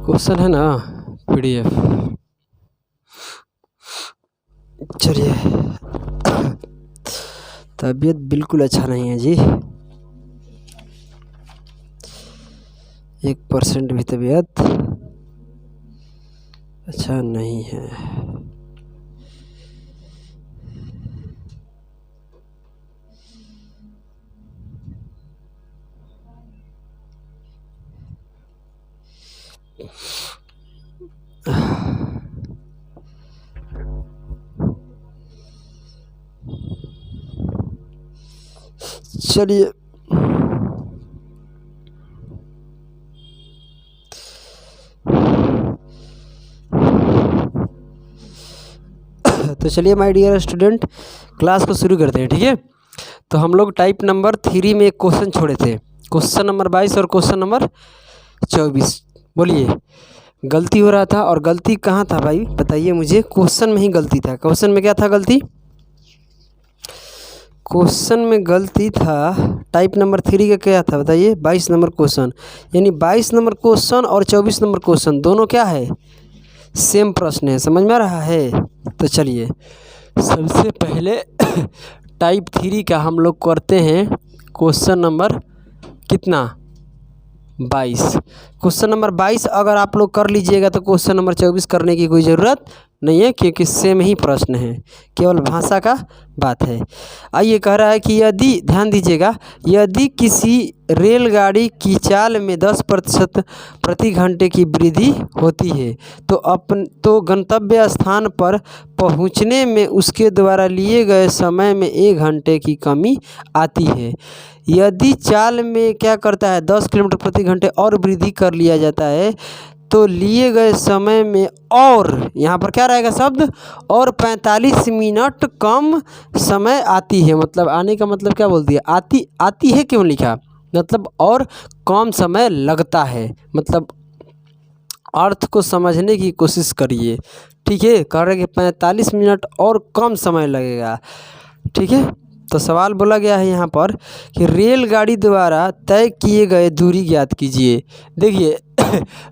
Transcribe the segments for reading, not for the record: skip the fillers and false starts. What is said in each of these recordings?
Question है ना PDF. चलिए, तबीयत बिल्कुल अच्छा नहीं है जी, 1% भी तबीयत अच्छा नहीं है। चलिए, तो चलिए माय डियर स्टूडेंट, क्लास को शुरू करते हैं। ठीक है, तो हम लोग टाइप नंबर 3 में एक क्वेश्चन छोड़े थे, क्वेश्चन नंबर 22 और क्वेश्चन नंबर 24। बोलिए, गलती हो रहा था और गलती कहाँ था भाई, बताइए मुझे। क्वेश्चन में ही गलती था। क्वेश्चन में क्या था गलती? क्वेश्चन में गलती था टाइप नंबर 3 का क्या था बताइए? 22 नंबर क्वेश्चन, यानी 22 नंबर क्वेश्चन और 24 नंबर क्वेश्चन दोनों क्या है? सेम प्रश्न है। समझ में आ रहा है? तो चलिए, सबसे पहले टाइप 3 का हम लोग करते हैं क्वेश्चन नंबर कितना? 22। क्वेश्चन नंबर 22 अगर आप लोग कर लीजिएगा तो क्वेश्चन नंबर 24 करने की कोई ज़रूरत नहीं है, क्योंकि सेम ही प्रश्न है, केवल भाषा का बात है। आइए, कह रहा है कि यदि, ध्यान दीजिएगा, यदि किसी रेलगाड़ी की चाल में 10% प्रति घंटे की वृद्धि होती है तो गंतव्य स्थान पर पहुंचने में उसके द्वारा लिए गए समय में 1 घंटे की कमी आती है। यदि चाल में क्या करता है 10 किलोमीटर प्रति घंटे और वृद्धि कर लिया जाता है तो लिए गए समय में, और यहाँ पर क्या रहेगा शब्द, और 45 मिनट कम समय आती है। मतलब आने का मतलब क्या बोल दिया? आती है क्यों लिखा? मतलब और कम समय लगता है। मतलब अर्थ को समझने की कोशिश करिए। ठीक है, कह रहे कि 45 मिनट और कम समय लगेगा। ठीक है, तो सवाल बोला गया है यहाँ पर कि रेलगाड़ी द्वारा तय किए गए दूरी ज्ञात कीजिए। देखिए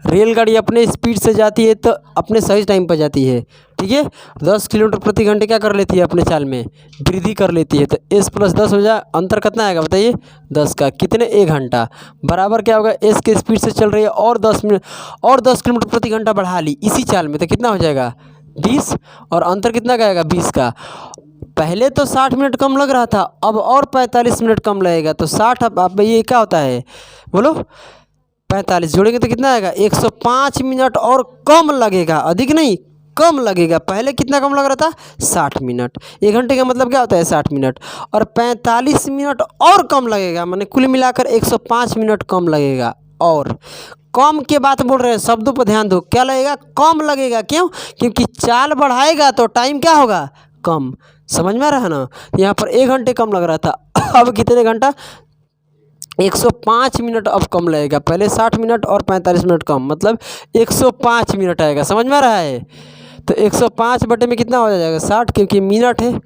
रेलगाड़ी अपने स्पीड से जाती है तो अपने सही टाइम पर जाती है। ठीक है, 10 किलोमीटर प्रति घंटे क्या कर लेती है? अपने चाल में वृद्धि कर लेती है। तो s + 10 हो जाए, अंतर कितना आएगा बताइए? 10 का कितने? 1 घंटा बराबर क्या होगा? s के स्पीड से चल रही है और 10 मिनट और 10 किलोमीटर प्रति घंटा बढ़ा ली इसी चाल में, तो कितना हो जाएगा? 20, और अंतर कितना का आएगा? 20 का। पहले तो 60 मिनट कम लग रहा था, अब और 45 मिनट कम लगेगा, तो 60 अब ये क्या होता है बोलो? 45 जोड़ेंगे तो कितना आएगा? 105 मिनट और कम लगेगा, अधिक नहीं, कम लगेगा। पहले कितना कम लग रहा था? 60 मिनट। 1 घंटे का मतलब क्या होता है? 60 मिनट। और 45 मिनट और कम लगेगा, माने कुल मिलाकर 105 मिनट कम लगेगा। और कम के बात बोल रहे हैं, शब्दों पर ध्यान दो। क्या लगेगा? कम लगेगा। क्यों? क्योंकि चाल बढ़ाएगा तो टाइम क्या होगा? कम। समझ में आ रहा है ना? यहाँ पर 1 घंटे कम लग रहा था, अब कितने घंटा? 105 मिनट अब कम लगेगा। पहले 60 मिनट और 45 मिनट कम, मतलब 105 मिनट आएगा। समझ में आ रहा है? तो 105 बटे में कितना हो जाएगा? 60, क्योंकि मिनट है।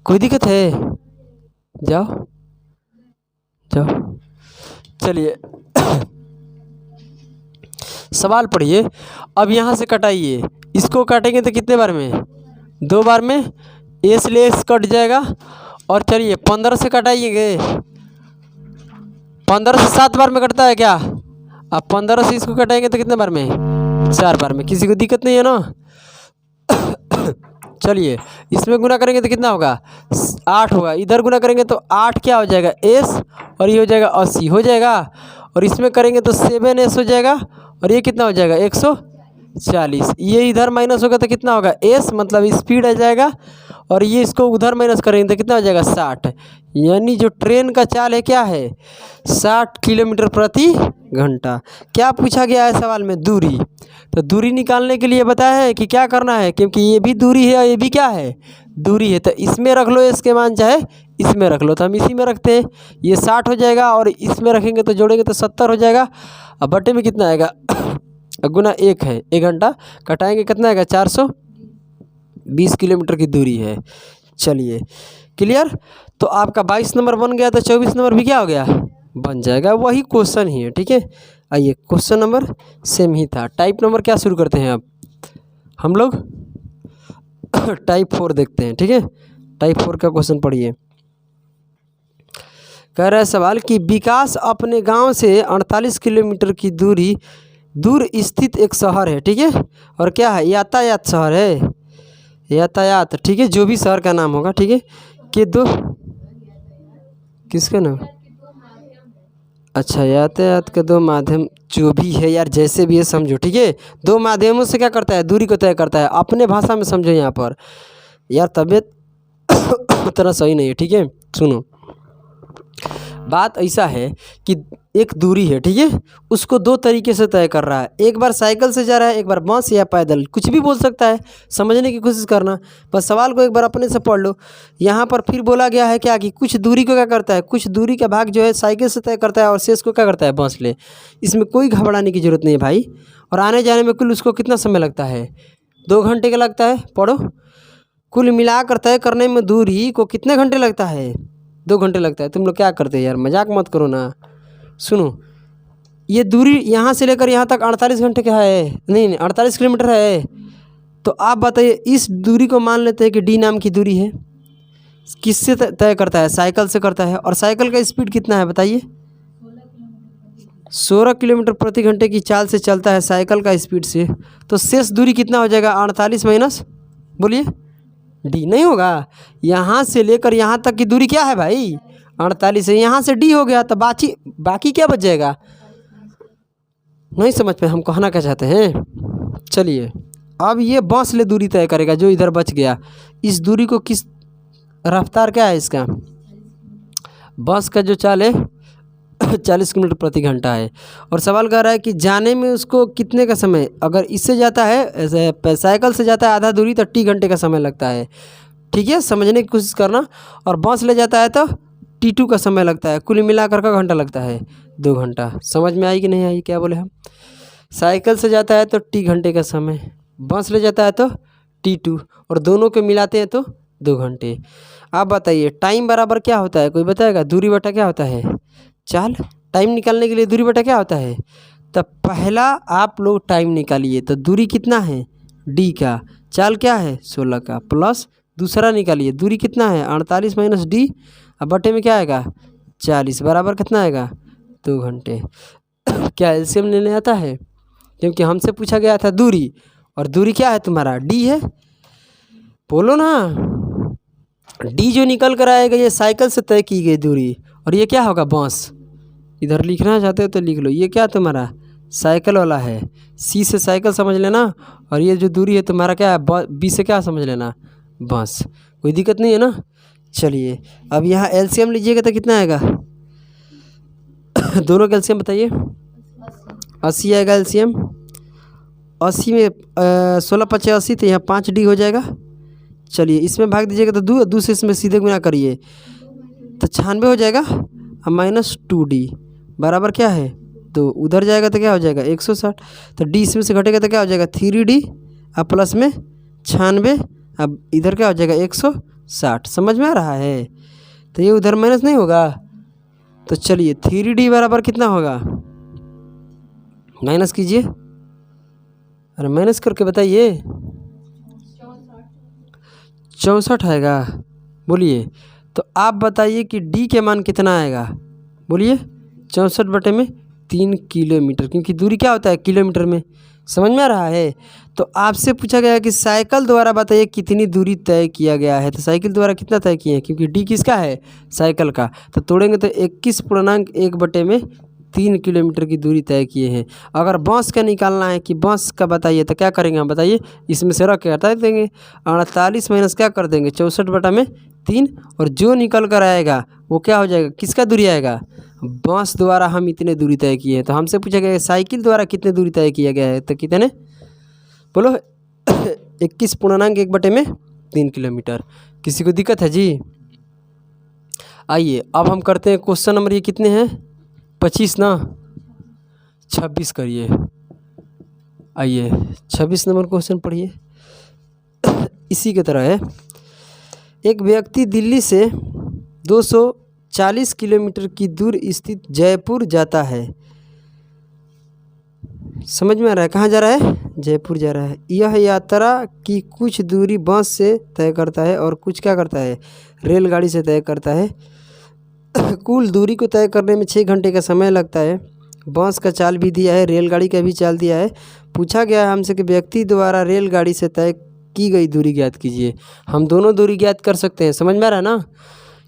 कोई दिक्कत है? जाओ जाओ, चलिए सवाल पढ़िए। अब यहाँ से कटाइए, इसको काटेंगे तो कितने बार में? 2 बार में। एस ले एस कट जाएगा। और चलिए 15 से कटाइएगे, 15 से 7 बार में कटता है क्या? अब 15 से इसको कटाएंगे तो कितने बार में? 4 बार में। किसी को दिक्कत नहीं है ना? चलिए, इसमें गुना करेंगे तो कितना होगा? 8 होगा। इधर गुना करेंगे तो 8 क्या हो जाएगा? एस, और ये हो जाएगा 80 हो जाएगा। और इसमें करेंगे तो 7s हो जाएगा, और ये कितना हो जाएगा? 140। ये इधर माइनस होगा तो कितना होगा? एस, मतलब स्पीड आ जाएगा। और ये इसको उधर माइनस करेंगे तो कितना हो जाएगा? 60। यानी जो ट्रेन का चाल है क्या है? 60 किलोमीटर प्रति घंटा। क्या पूछा गया है सवाल में? दूरी। तो दूरी निकालने के लिए बताया है कि क्या करना है, क्योंकि ये भी दूरी है और ये भी क्या है? दूरी है। तो इसमें रख लो इसके मान, चाहे इसमें रख लो। तो हम इसी में रखते हैं। ये 60 हो जाएगा, और इसमें रखेंगे तो जोड़ेंगे तो 70 हो जाएगा। अब बटे में कितना आएगा? गुना 1 है। 1 घंटा कटाएंगे कितना आएगा? 420 किलोमीटर की दूरी है। चलिए, क्लियर? तो आपका 22 नंबर बन गया, तो 24 नंबर भी क्या हो गया? बन जाएगा। वही क्वेश्चन ही है। ठीक है, आइए क्वेश्चन नंबर सेम ही था। टाइप नंबर क्या शुरू करते हैं अब हम लोग टाइप 4 देखते हैं। ठीक है, टाइप 4 का क्वेश्चन पढ़िए। कह रहा है सवाल कि विकास अपने गांव से 48 किलोमीटर की दूर स्थित एक शहर है। ठीक है, और क्या है, यातायात शहर है, यातायात। ठीक है, जो भी शहर का नाम होगा। ठीक है, कि दो किसका नाम, अच्छा यातायात के दो माध्यम, जो भी है यार, जैसे भी है समझो। ठीक है, दो माध्यमों से क्या करता है, दूरी को तय करता है। अपने भाषा में समझो यहाँ पर यार, तबीयत उतना सही नहीं है। ठीक है, सुनो, बात ऐसा है कि एक दूरी है। ठीक है, उसको दो तरीके से तय कर रहा है। एक बार साइकिल से जा रहा है, एक बार बस या पैदल, कुछ भी बोल सकता है, समझने की कोशिश करना। बस सवाल को एक बार अपने से पढ़ लो। यहाँ पर फिर बोला गया है क्या कि कुछ दूरी को क्या करता है, कुछ दूरी का भाग जो है साइकिल से तय करता है और शेष को क्या करता है, बस ले। इसमें कोई घबराने की जरूरत नहीं है भाई। और आने जाने में कुल उसको कितना समय लगता है, 2 घंटे का लगता है। पढ़ो, कुल मिलाकर तय करने में दूरी को कितने घंटे लगता है, 2 घंटे लगता है। तुम लोग क्या करते हैं यार, मजाक मत करो ना। सुनो, ये दूरी यहाँ से लेकर यहाँ तक 48 घंटे का है, नहीं 48 किलोमीटर है। तो आप बताइए, इस दूरी को मान लेते हैं कि डी नाम की दूरी है। किससे तय करता है, साइकिल से करता है। और साइकिल का स्पीड कितना है बताइए, 16 किलोमीटर प्रति घंटे की चाल से चलता है साइकिल का स्पीड से। तो शेष दूरी कितना हो जाएगा, 48 माइनस, बोलिए, डी नहीं होगा। यहाँ से लेकर यहाँ तक की दूरी क्या है भाई, 48 है। यहाँ से डी हो गया, तो बाकी क्या बच जाएगा, नहीं समझ पे हम कहना क्या चाहते हैं। चलिए, अब ये बस ले दूरी तय करेगा जो इधर बच गया। इस दूरी को किस रफ्तार क्या है इसका, बस का जो चाल है 40 किलोमीटर प्रति घंटा है। और सवाल कर रहा है कि जाने में उसको कितने का समय, अगर इससे जाता है साइकिल से जाता है आधा दूरी तो टी घंटे का समय लगता है। ठीक है, समझने की कोशिश करना। और बस ले जाता है तो T2 का समय लगता है। कुल मिलाकर का घंटा लगता है, 2 घंटा। समझ में आई कि नहीं आई, क्या बोले हम। साइकिल से जाता है तो टी घंटे का समय, बस ले जाता है तो T2, और दोनों को मिलाते हैं तो 2 घंटे। आप बताइए टाइम बराबर क्या होता है, कोई बताएगा, दूरी बटा क्या होता है, चाल। टाइम निकालने के लिए दूरी बटा क्या होता है। तब पहला आप लोग टाइम निकालिए, तो दूरी कितना है, डी का, चाल क्या है 16 का, प्लस दूसरा निकालिए, दूरी कितना है 48 माइनस डी, अब बटे में क्या आएगा 40, बराबर कितना आएगा 2 घंटे। क्या एलसीएम लेने आता है, क्योंकि हमसे पूछा गया था दूरी, और दूरी क्या है तुम्हारा, डी है। बोलो ना, डी जो निकल कर आएगा ये साइकिल से तय की गई दूरी, और ये क्या होगा, बस। इधर लिखना चाहते हो तो लिख लो, ये क्या तुम्हारा साइकिल वाला है, सी से साइकिल समझ लेना। और ये जो दूरी है तुम्हारा क्या है, बी से क्या समझ लेना, बस। कोई दिक्कत नहीं है ना। चलिए, अब यहाँ एलसीएम लीजिएगा तो कितना आएगा दोनों का एलसीएम बताइए, 80 आएगा एलसीएम। 80 में 16 × 80, तो यहाँ 5D हो जाएगा। चलिए, इसमें भाग दीजिएगा तो दो से इसमें सीधे गुना करिए तो 96 हो जाएगा, और माइनस 2D बराबर क्या है, तो उधर जाएगा तो क्या हो जाएगा 160। तो डी इसमें से घटेगा तो क्या हो जाएगा 3D, अब प्लस में 96, अब इधर क्या हो जाएगा 160। समझ में आ रहा है, तो ये उधर माइनस नहीं होगा। तो चलिए 3D बराबर कितना होगा, माइनस कीजिए, अरे माइनस करके बताइए, 64 आएगा। बोलिए, तो आप बताइए कि डी के मान कितना आएगा, बोलिए 64/3 किलोमीटर, क्योंकि दूरी क्या होता है किलोमीटर में। समझ में आ रहा है। तो आपसे पूछा गया कि साइकिल द्वारा बताइए कितनी दूरी तय किया गया है, तो साइकिल द्वारा कितना तय किए हैं, क्योंकि डी किसका है, साइकिल का। तो तोड़ेंगे तो 21.1/3 किलोमीटर की दूरी तय किए हैं। अगर बस का निकालना है कि बस का बताइए, तो क्या करेंगे हम बताइए, इसमें से रख के हटा देंगे, 48 माइनस क्या कर देंगे 64/3, और जो निकल कर आएगा वो क्या हो जाएगा, किसका दूरी आएगा, बस द्वारा हम इतने दूरी तय किए हैं। तो हमसे पूछा गया साइकिल द्वारा कितने दूरी तय किया गया है, तो कितने बोलो 21.1/3 किलोमीटर। किसी को दिक्कत है जी। आइए अब हम करते हैं क्वेश्चन नंबर, ये कितने हैं 25 ना, 26 करिए। आइए 26 नंबर क्वेश्चन पढ़िए। इसी की तरह है, एक व्यक्ति दिल्ली से 240 किलोमीटर की दूर स्थित जयपुर जाता है। समझ में आ रहा है? कहाँ जा रहा है? जयपुर जा रहा है। यह यात्रा की कुछ दूरी बस से तय करता है और कुछ क्या करता है, रेलगाड़ी से तय करता है। कुल दूरी को तय करने में 6 घंटे का समय लगता है। बस का चाल भी दिया है, रेलगाड़ी का भी चाल दिया है। पूछा गया है हमसे कि व्यक्ति द्वारा रेलगाड़ी से तय की गई दूरी ज्ञात कीजिए। हम दोनों दूरी ज्ञात कर सकते हैं। समझ में आ रहा है ना?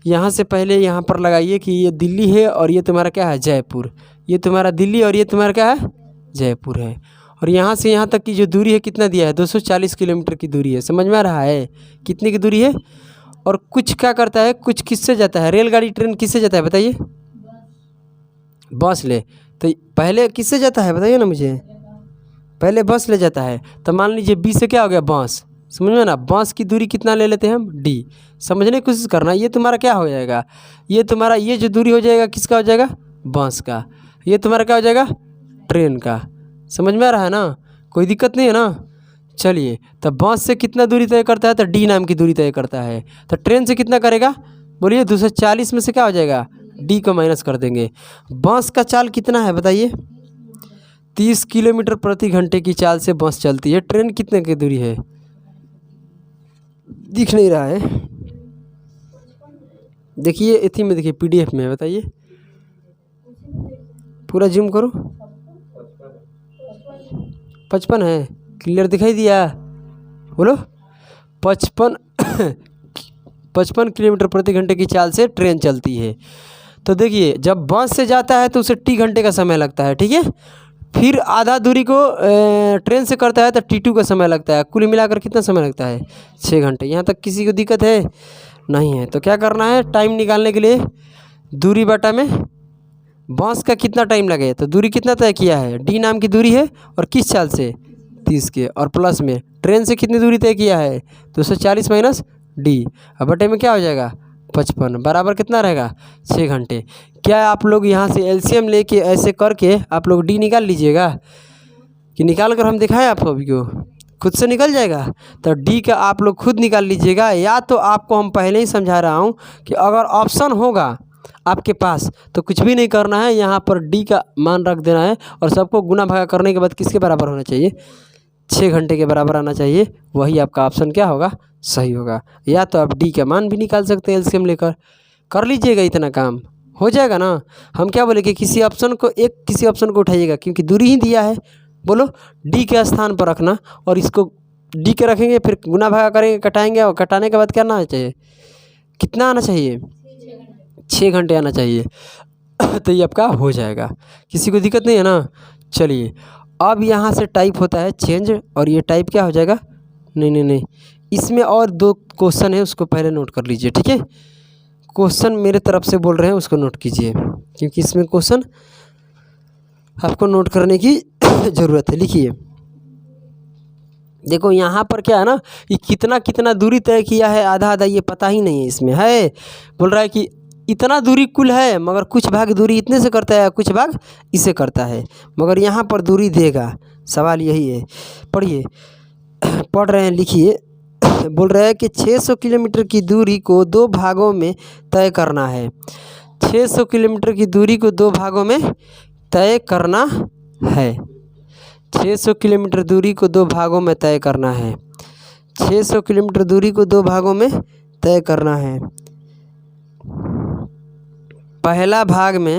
यहाँ से पहले यहाँ पर लगाइए कि ये दिल्ली है और ये तुम्हारा क्या है, जयपुर। ये तुम्हारा दिल्ली और ये तुम्हारा क्या है, जयपुर है। और यहाँ से यहाँ तक की जो दूरी है कितना दिया है, 240 किलोमीटर की दूरी है। समझ में आ रहा है? कितनी की दूरी है? और कुछ क्या करता है, कुछ किससे जाता है, रेलगाड़ी ट्रेन किससे जाता है बताइए? बस ले। तो पहले किससे जाता है बताइए ना मुझे? पहले बस ले जाता है। तो मान लीजिए बी से क्या हो गया, बांस। समझ में ना? बांस की दूरी कितना ले लेते हैं हम, डी। समझने की कोशिश करना। ये तुम्हारा क्या हो जाएगा, ये तुम्हारा ये जो दूरी हो जाएगा किसका हो जाएगा, बांस का। ये तुम्हारा क्या हो जाएगा, ट्रेन का। समझ में आ रहा है ना? कोई दिक्कत नहीं है ना? चलिए, तो बांस से कितना दूरी तय करता है, तो डी नाम की दूरी तय करता है। तो ट्रेन से कितना करेगा बोलिए? 240 में से क्या हो जाएगा, डी को माइनस कर देंगे। बांस का चाल कितना है बताइए? 30 किलोमीटर प्रति घंटे की चाल से बस चलती है। ट्रेन कितने की दूरी है, दिख नहीं रहा है? देखिए इथी में, देखिए पीडीएफ में, बताइए पूरा जूम करो। 55 है, क्लियर दिखाई दिया? बोलो 55 55 किलोमीटर प्रति घंटे की चाल से ट्रेन चलती है। तो देखिए जब बस से जाता है तो उसे टी घंटे का समय लगता है, ठीक है। फिर आधा दूरी को ट्रेन से करता है तो T2 का समय लगता है। कुल मिलाकर कितना समय लगता है, 6 घंटे। यहाँ तक किसी को दिक्कत है? नहीं है। तो क्या करना है, टाइम निकालने के लिए दूरी बटा में बस का कितना टाइम लगे, तो दूरी कितना तय किया है, डी नाम की दूरी है और किस चाल से, 30 के, और प्लस में ट्रेन से कितनी दूरी तय किया है, 240 माइनस डी। अब बटे में क्या हो जाएगा, 55 बराबर कितना रहेगा, 6 घंटे। क्या आप लोग यहाँ से एलसीएम लेके ऐसे करके आप लोग डी निकाल लीजिएगा, कि निकाल कर हम दिखाएं आप सभी को, खुद से निकल जाएगा? तो डी का आप लोग खुद निकाल लीजिएगा, या तो आपको हम पहले ही समझा रहा हूँ कि अगर ऑप्शन होगा आपके पास तो कुछ भी नहीं करना है, यहाँ पर डी का मान रख देना है और सबको गुना भागा करने के बाद किसके बराबर होना चाहिए, 6 घंटे के बराबर आना चाहिए। वही आपका ऑप्शन क्या होगा, सही होगा। या तो आप डी का मान भी निकाल सकते हैं एलसीएम लेकर, कर लीजिएगा, इतना काम हो जाएगा ना। हम क्या बोले कि किसी ऑप्शन को उठाइएगा, क्योंकि दूरी ही दिया है। बोलो डी के स्थान पर रखना और इसको डी के रखेंगे, फिर गुना भागा करेंगे, कटाएंगे, और कटाने के बाद क्या आना चाहिए, कितना आना चाहिए, 6 घंटे आना चाहिए। तो ये आपका हो जाएगा, किसी को दिक्कत नहीं है ना। चलिए अब यहाँ से टाइप होता है चेंज, और ये टाइप क्या हो जाएगा, नहीं, इसमें और 2 क्वेश्चन है, उसको पहले नोट कर लीजिए, ठीक है। क्वेश्चन मेरे तरफ से बोल रहे हैं, उसको नोट कीजिए, क्योंकि इसमें क्वेश्चन आपको नोट करने की ज़रूरत है। लिखिए, देखो यहाँ पर क्या है ना, ये कितना दूरी तय किया है, आधा आधा ये पता ही नहीं है इसमें है। बोल रहा है कि इतना दूरी कुल है, मगर कुछ भाग दूरी इतने से करता है, कुछ भाग इसे करता है, मगर यहाँ पर दूरी देगा। सवाल यही है, पढ़िए, पढ़ रहे हैं, लिखिए। बोल रहा है कि 600 किलोमीटर की दूरी को 2 भागों में तय करना है। 600 किलोमीटर की दूरी को 2 भागों में तय करना है। 600 किलोमीटर दूरी को 2 भागों में तय करना है। 600 किलोमीटर दूरी को 2 भागों में तय करना है। पहला भाग में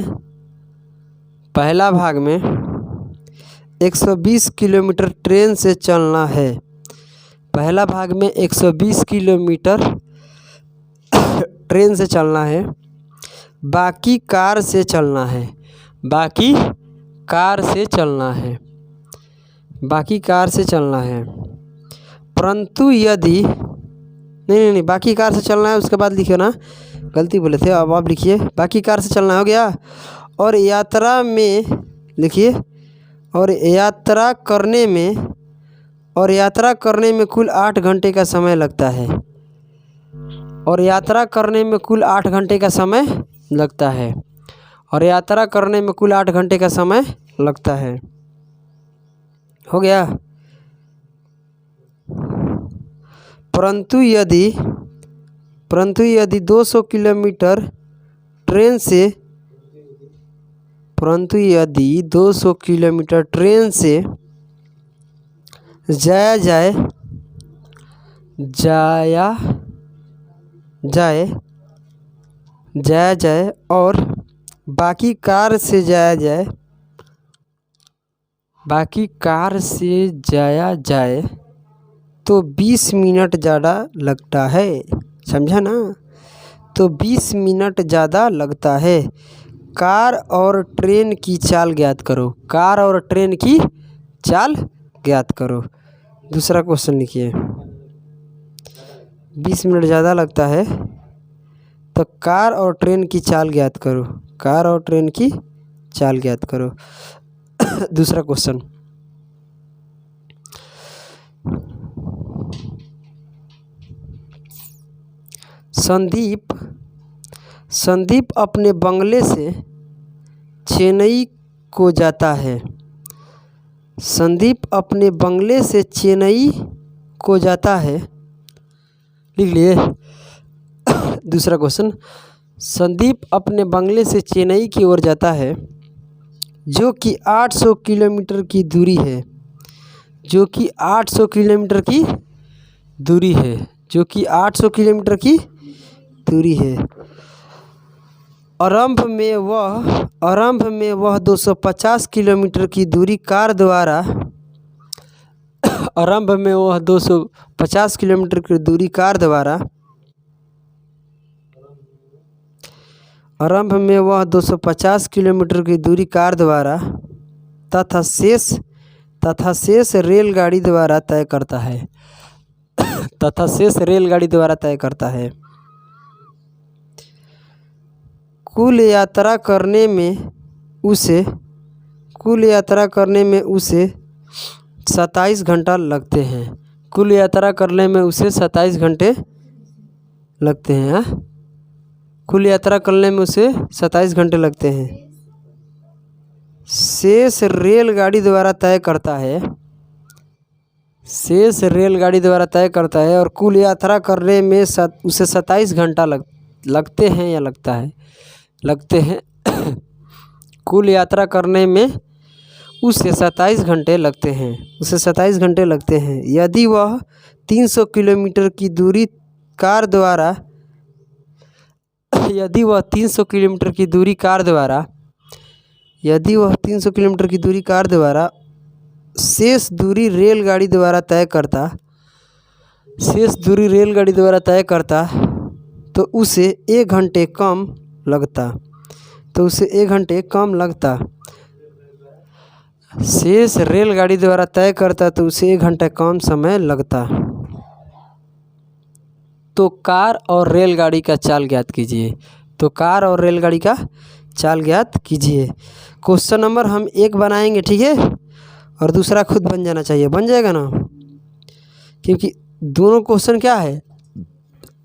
120 किलोमीटर ट्रेन से चलना है। पहला भाग में 120 किलोमीटर ट्रेन से चलना है, बाकी कार से चलना है। बाकी कार से चलना है। परंतु यदि नहीं, बाकी कार से चलना है, उसके बाद लिखिए ना, गलती बोले थे, अब आप लिखिए, बाकी कार से चलना हो गया। और यात्रा में लिखिए, और यात्रा करने में कुल 8 घंटे का समय लगता है। और यात्रा करने में कुल 8 घंटे का समय लगता है। और यात्रा करने में कुल 8 घंटे का समय लगता है। हो गया। परंतु यदि 200 किलोमीटर ट्रेन से परंतु यदि 200 किलोमीटर ट्रेन से जाया जाए और बाकी कार से जाया जाए तो 20 मिनट ज़्यादा लगता है। समझा ना? तो 20 मिनट ज़्यादा लगता है। कार और ट्रेन की चाल ज्ञात करो। कार और ट्रेन की चाल ज्ञात करो। दूसरा क्वेश्चन लिखिए। 20 मिनट ज़्यादा लगता है तो कार और ट्रेन की चाल ज्ञात करो। कार और ट्रेन की चाल ज्ञात करो। दूसरा क्वेश्चन, संदीप अपने बंगले से चेन्नई को जाता है। संदीप अपने बंगले से चेन्नई को जाता है। लिख लिए। दूसरा क्वेश्चन, संदीप अपने बंगले से चेन्नई की ओर जाता है जो कि 800 किलोमीटर की दूरी है। जो कि 800 किलोमीटर की दूरी है। जो कि 800 किलोमीटर की दूरी है। आरंभ में वह 250 किलोमीटर की दूरी कार द्वारा आरंभ में वह 250 किलोमीटर की दूरी कार द्वारा आरंभ में वह 250 किलोमीटर की दूरी कार द्वारा तथा शेष रेलगाड़ी द्वारा तय करता है। तथा शेष रेलगाड़ी द्वारा तय करता है। कुल यात्रा करने में उसे 27 घंटा लगते हैं। कुल यात्रा करने में उसे 27 घंटे लगते हैं। हाँ, कुल यात्रा करने में उसे 27 घंटे लगते हैं। शेष रेलगाड़ी द्वारा तय करता है। शेष रेलगाड़ी द्वारा तय करता है और कुल यात्रा करने में उसे 27 घंटा लगते हैं या लगता है? लगते हैं। कुल यात्रा करने में उसे 27 घंटे लगते हैं। उसे 27 घंटे लगते हैं। यदि वह 300 किलोमीटर की दूरी कार द्वारा यदि वह 300 किलोमीटर की दूरी कार द्वारा शेष दूरी रेलगाड़ी द्वारा तय करता तो उसे 1 घंटे कम लगता। शेष रेलगाड़ी द्वारा तय करता तो उसे 1 घंटा कम समय लगता। तो कार और रेलगाड़ी का चाल ज्ञात कीजिए। तो कार और रेलगाड़ी का चाल ज्ञात कीजिए। क्वेश्चन नंबर हम 1 बनाएंगे, ठीक है, और दूसरा खुद बन जाना चाहिए। बन जाएगा ना? क्योंकि दोनों क्वेश्चन क्या है,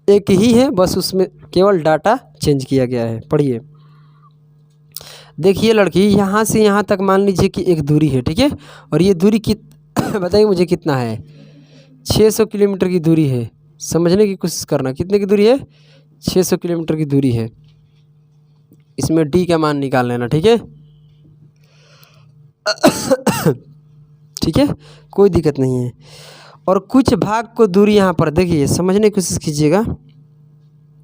एक ही है, बस उसमें केवल डाटा चेंज किया गया है। पढ़िए। देखिए लड़की, यहाँ से यहाँ तक मान लीजिए कि एक दूरी है, ठीक है, और ये दूरी बताइए मुझे कितना है? 600 किलोमीटर की दूरी है। समझने की कोशिश करना, कितने की दूरी है? 600 किलोमीटर की दूरी है। इसमें डी का मान निकाल लेना, ठीक है। ठीक है, कोई दिक्कत नहीं है। और कुछ भाग को दूरी यहाँ पर देखिए, समझने की कोशिश कीजिएगा।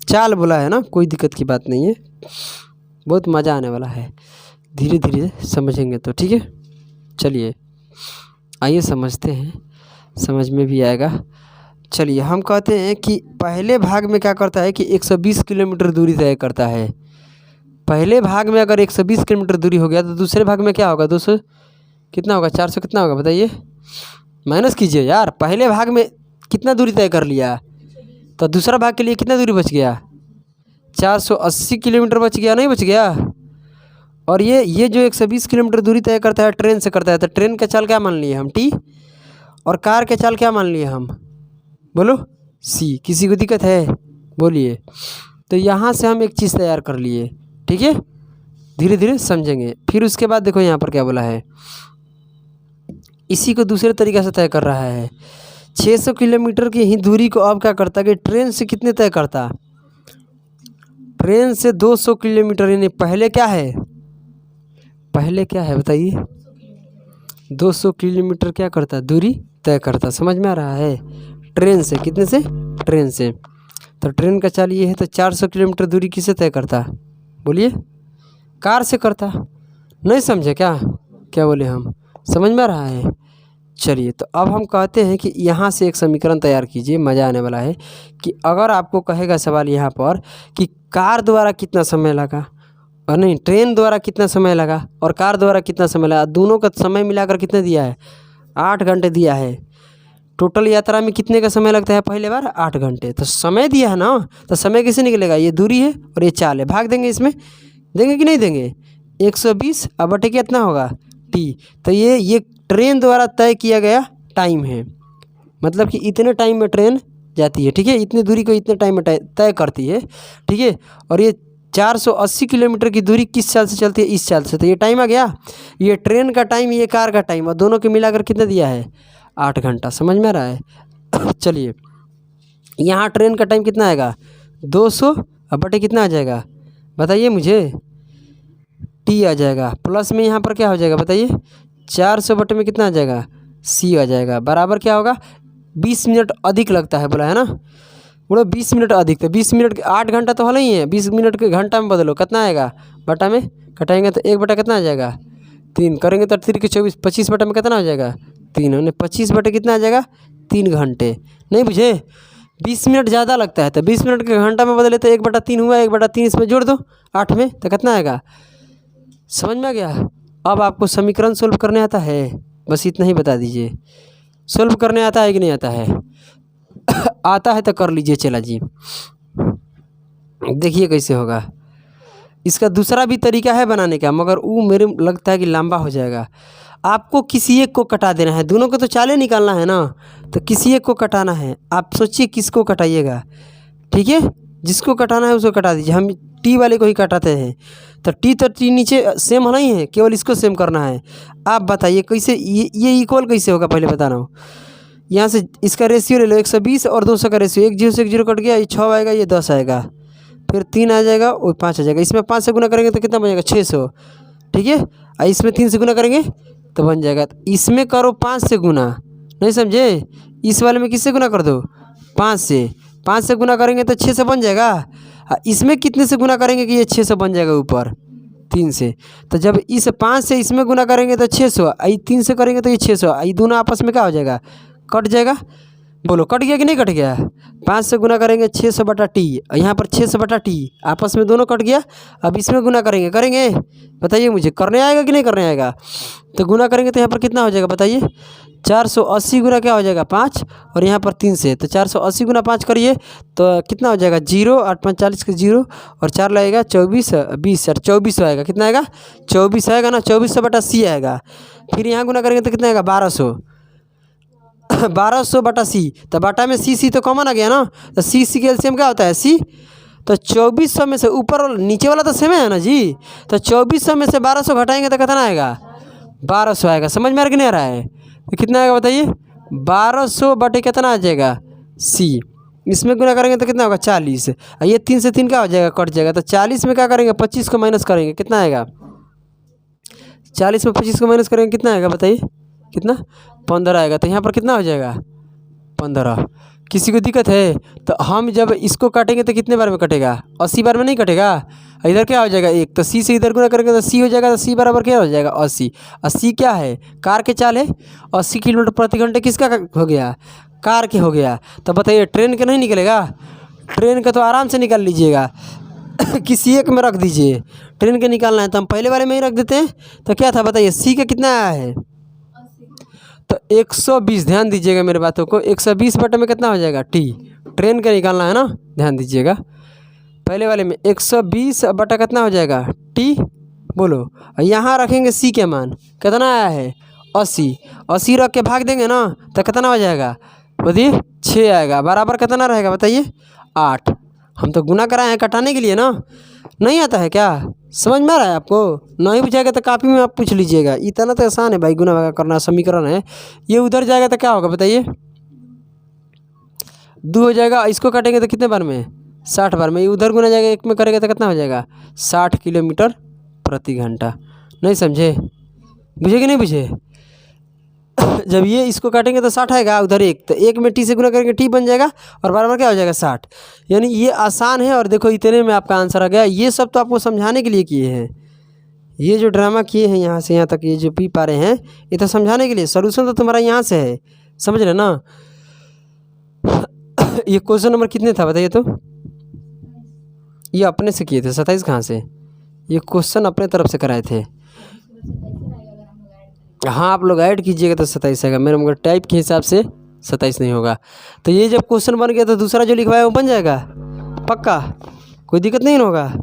चाल बोला है ना, कोई दिक्कत की बात नहीं है, बहुत मज़ा आने वाला है। धीरे धीरे समझेंगे तो, ठीक है। चलिए आइए समझते हैं, समझ में भी आएगा। चलिए, हम कहते हैं कि पहले भाग में क्या करता है कि 120 किलोमीटर दूरी तय करता है। पहले भाग में अगर 120 किलोमीटर दूरी हो गया तो दूसरे भाग में क्या होगा? 200 कितना होगा? 400 कितना होगा बताइए? माइनस कीजिए यार। पहले भाग में कितना दूरी तय कर लिया तो दूसरा भाग के लिए कितना दूरी बच गया? 480 किलोमीटर बच गया, नहीं बच गया? और ये जो 120 किलोमीटर दूरी तय करता है ट्रेन से करता है, तो ट्रेन का चाल क्या मान लिए हम? टी। और कार के चाल क्या मान लिए हम? बोलो, सी। किसी को दिक्कत है? बोलिए। तो यहाँ से हम एक चीज़ तैयार कर लिए, ठीक है, धीरे धीरे समझेंगे। फिर उसके बाद देखो यहाँ पर क्या बोला है, इसी को दूसरे तरीक़े से तय कर रहा है। 600 किलोमीटर की ही दूरी को अब क्या करता कि ट्रेन से कितने तय करता? ट्रेन से 200 किलोमीटर, यानी पहले क्या है? पहले क्या है बताइए, 200 किलोमीटर क्या करता है, दूरी तय करता। समझ में आ रहा है? ट्रेन से कितने से, ट्रेन से। तो ट्रेन का चाल ये है, तो 400 किलोमीटर दूरी किससे तय करता, बोलिए? कार से करता। नहीं समझे क्या, क्या बोले हम? समझ में आ रहा है? चलिए, तो अब हम कहते हैं कि यहाँ से एक समीकरण तैयार कीजिए, मज़ा आने वाला है। कि अगर आपको कहेगा सवाल यहाँ पर कि कार द्वारा कितना समय लगा, और नहीं, ट्रेन द्वारा कितना समय लगा और कार द्वारा कितना समय लगा, दोनों का समय मिलाकर कितने दिया है, 8 घंटे दिया है। टोटल यात्रा में कितने का समय लगता है, पहले बार 8 घंटे। तो समय दिया है ना, तो समय कैसे निकलेगा, ये दूरी है और ये चाल है, भाग देंगे इसमें, देंगे कि नहीं देंगे? 120 अब बटे कितना होगा, टी। तो ये ट्रेन द्वारा तय किया गया टाइम है, मतलब कि इतने टाइम में ट्रेन जाती है, ठीक है, इतनी दूरी को इतने टाइम में तय करती है, ठीक है। और ये 480 किलोमीटर की दूरी किस चाल से चलती है, इस चाल से। तो ये टाइम आ गया, ये ट्रेन का टाइम, ये कार का टाइम, और दोनों के मिलाकर कितना दिया है, 8 घंटा। समझ में आ रहा है? चलिए, यहाँ ट्रेन का टाइम कितना आएगा, 200 अब बटे कितना आ जाएगा, बताइए मुझे? टी आ जाएगा। प्लस में यहाँ पर क्या हो जाएगा बताइए, 400 बटे में कितना आ जाएगा, सी आ जाएगा। बराबर क्या होगा, 20 मिनट अधिक लगता है, बोला है ना, बोलो 20 मिनट अधिक। तो 20 मिनट 8 घंटा तो हल ही है, 20 मिनट के घंटा में बदलो, कितना आएगा, बटा में कटाएंगे तो 1 बटा कितना आ जाएगा, 3 करेंगे तो 3 के 24, 25 बटा में कितना हो जाएगा, 3। और 25 बटे कितना आ जाएगा, 3 घंटे। नहीं बुझे? 20 मिनट ज़्यादा लगता है, तो 20 मिनट के घंटा में बदले तो 1/3 हुआ, 1/3 इसमें जोड़ दो 8 में, तो कितना आएगा? समझ में आ गया? अब आपको समीकरण सोल्व करने आता है, बस इतना ही बता दीजिए। सोल्व करने आता है कि नहीं आता है? आता है तो कर लीजिए। चला जी, देखिए कैसे होगा। इसका दूसरा भी तरीका है बनाने का, मगर वो मेरे लगता है कि लंबा हो जाएगा। आपको किसी एक को कटा देना है, दोनों को तो चाले निकालना है ना, तो किसी एक को कटाना है। आप सोचिए किसको कटाइएगा, ठीक है? जिसको कटाना है उसको कटा दीजिए। हम टी वाले को ही कटाते हैं। तो टी नीचे सेम नहीं है, केवल इसको सेम करना है। आप बताइए कैसे, ये इक्वल कैसे होगा, पहले बता रहा हूँ। यहाँ से इसका रेशियो ले लो, 120 और 200 का रेशियो, 1 0 से 1 0 कट गया, ये 6 आएगा, ये 10 आएगा, फिर 3 आ जाएगा और 5 आ जाएगा। इसमें 5 से गुना करेंगे तो कितना बनेगा, 600, ठीक है। और इसमें 3 से गुना करेंगे तो बन जाएगा। तो इसमें करो 5 से गुना, नहीं समझे? इस वाले में किससे गुना कर दो, 5 से। 5 से गुना करेंगे तो 600 बन जाएगा। इसमें कितने से गुना करेंगे कि ये 600 बन जाएगा, ऊपर 3 से। तो जब इस 5 से इसमें गुना करेंगे तो 600, 3 से करेंगे तो ये 600, ये दोनों आपस में क्या हो जाएगा, कट जाएगा। बोलो कट गया कि नहीं कट गया? 5 से गुना करेंगे 600 बटा टी, और यहाँ पर 600 बटा टी, आपस में दोनों कट गया। अब इसमें गुना करेंगे बताइए मुझे, करने आएगा कि नहीं करने आएगा? तो गुना करेंगे तो यहाँ पर कितना हो जाएगा बताइए, 480 गुना क्या हो जाएगा, 5, और यहाँ पर 3 से। तो 480 गुना 5 करिए तो कितना हो जाएगा, 0 8 5 40 के 0, और 4 लगेगा 24 20 और 24 आएगा। कितना आएगा, 24 आएगा ना, 2400 बटा सी आएगा। फिर यहाँ गुना करेंगे तो कितना आएगा, 1200। 1200 बटा सी, तो बटा में सी तो कॉमन आ गया ना, तो सी के एलसीएम क्या होता है, सी। तो 2400 में से ऊपर वाला नीचे वाला तो सेम है ना जी, तो 2400 में से 1200 घटाएंगे तो कितना आएगा, 1200 आएगा। समझ में आ रहा कि नहीं आ रहा है? तो कितना आएगा बताइए, 1200 बटे कितना आ जाएगा, सी। इसमें गुना करेंगे तो कितना होगा, 40। ये 3 से 3 क्या हो जाएगा, कट जाएगा। तो 40 में क्या करेंगे, 25 को माइनस करेंगे, कितना आएगा, 40 में 25 को माइनस करेंगे कितना आएगा बताइए, कितना, 15 आएगा। तो यहाँ पर कितना हो जाएगा, 15। किसी को दिक्कत है? तो हम जब इसको काटेंगे तो कितने बार में कटेगा, 80 बार में नहीं कटेगा। इधर क्या हो जाएगा, 1, तो सी से इधर गुना करेंगे तो सी हो जाएगा। तो सी बराबर क्या हो जाएगा, 80। 80 क्या है, कार के चाल है। 80 किलोमीटर प्रति घंटे किसका हो गया, कार के हो गया। तो बताइए ट्रेन के नहीं निकलेगा? ट्रेन का तो आराम से निकाल लीजिएगा। किसी एक में रख दीजिए, ट्रेन के निकालना है तो हम पहले वाले में ही रख देते हैं। तो क्या था बताइए, सी का कितना आया है, तो 120। ध्यान दीजिएगा मेरे बातों को, 120 बटे में कितना हो जाएगा, टी। ट्रेन का निकालना है ना, ध्यान दीजिएगा। पहले वाले में 120 बटा कितना हो जाएगा, टी। बोलो, यहाँ रखेंगे सी के मान, कितना आया है, 80। 80 रख के भाग देंगे ना तो कितना हो जाएगा बताइए, 6 आएगा। बराबर कितना रहेगा बताइए, 8। हम तो गुना कराए हैं कटाने के लिए ना, नहीं आता है क्या? समझ में आ रहा है आपको? नहीं बुझाएगा तो कापी में आप पूछ लीजिएगा। इतना तो आसान है भाई, गुना भागा करना समीकरण है। ये उधर जाएगा तो क्या होगा बताइए, 2 हो जाएगा। इसको काटेंगे तो कितने बार में, 60 बार में। ये उधर गुना जाएगा, 1 में करेगा तो कितना हो जाएगा, 60 किलोमीटर प्रति घंटा। नहीं समझे? बुझे कि नहीं बुझे? जब ये इसको काटेंगे तो 60 आएगा, उधर 1, तो 1 में टी से गुना करेंगे टी बन जाएगा और बराबर क्या हो जाएगा 60। यानी ये आसान है और देखो इतने में आपका आंसर आ गया। ये सब तो आपको समझाने के लिए किए हैं, ये जो ड्रामा किए हैं यहाँ से यहाँ तक ये जो पी पा रहे हैं ये तो समझाने के लिए। सोल्यूशन तो तुम्हारा यहाँ से है, समझ रहे ना? ये क्वेश्चन नंबर कितने था बताइए तो? ये अपने से किए थे। 27 कहाँ से? ये क्वेश्चन अपने तरफ से कराए थे। हाँ आप लोग ऐड कीजिएगा तो 27 आएगा, मेरे मगर टाइप के हिसाब से 27 नहीं होगा। तो ये जब क्वेश्चन बन गया तो दूसरा जो लिखवाया वो बन जाएगा पक्का, कोई दिक्कत नहीं होगा।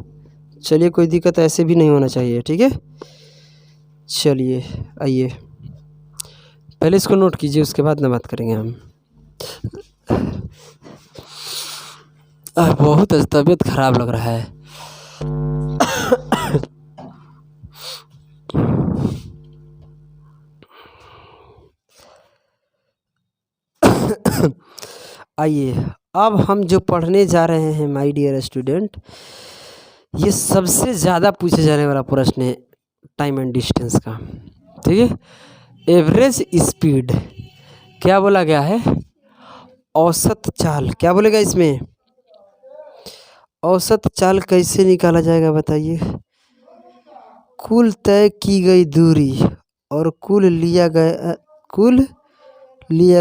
चलिए कोई दिक्कत ऐसे भी नहीं होना चाहिए, ठीक है। चलिए आइए पहले इसको नोट कीजिए, उसके बाद ना बात करेंगे हम। बहुत तबीयत खराब लग रहा है। आइए अब हम जो पढ़ने जा रहे हैं माय डियर स्टूडेंट, ये सबसे ज़्यादा पूछे जाने वाला प्रश्न है टाइम एंड डिस्टेंस का, ठीक है। एवरेज स्पीड क्या बोला गया है? औसत चाल। क्या बोलेगा इसमें? औसत चाल कैसे निकाला जाएगा बताइए? कुल तय की गई दूरी और कुल लिया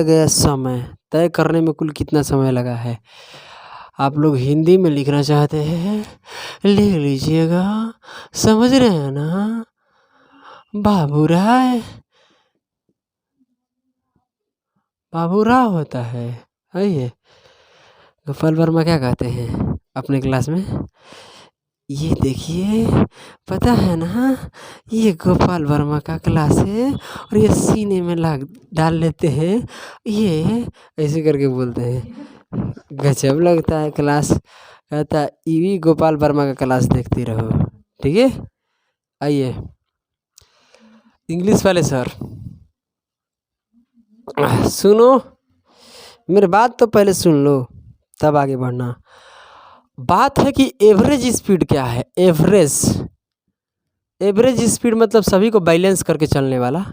गया समय तय करने में कुल कितना समय लगा है। आप लोग हिंदी में लिखना चाहते हैं लिख लीजिएगा, समझ रहे हैं ना? बाबूराय बाबूराव होता है। आइए गोपाल वर्मा क्या कहते हैं अपने क्लास में? ये देखिए पता है ना, ये गोपाल वर्मा का क्लास है और ये सीने में डाल लेते हैं, ये ऐसे करके बोलते हैं। गजब लगता है क्लास। कहता है ईवी गोपाल वर्मा का क्लास देखती रहो, ठीक है। आइए इंग्लिश वाले सर सुनो, मेरी बात तो पहले सुन लो तब आगे बढ़ना। बात है कि एवरेज स्पीड क्या है? एवरेज स्पीड मतलब सभी को बैलेंस करके चलने वाला।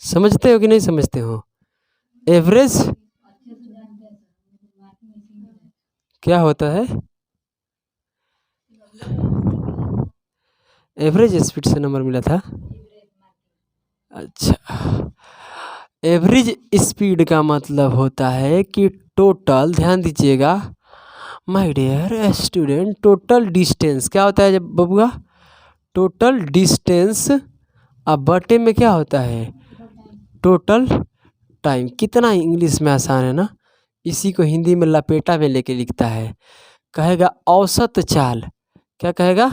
समझते हो कि नहीं समझते हो? एवरेज क्या होता है? एवरेज स्पीड से नंबर मिला था। अच्छा, एवरेज स्पीड का मतलब होता है कि टोटल, ध्यान दीजिएगा my dear student, total distance क्या होता है जब बबुआ? टोटल डिस्टेंस अब बटे में क्या होता है? Total time. कितना इंग्लिश में आसान है ना, इसी को हिंदी में लपेटा में लेके लिखता है। कहेगा औसत चाल। क्या कहेगा?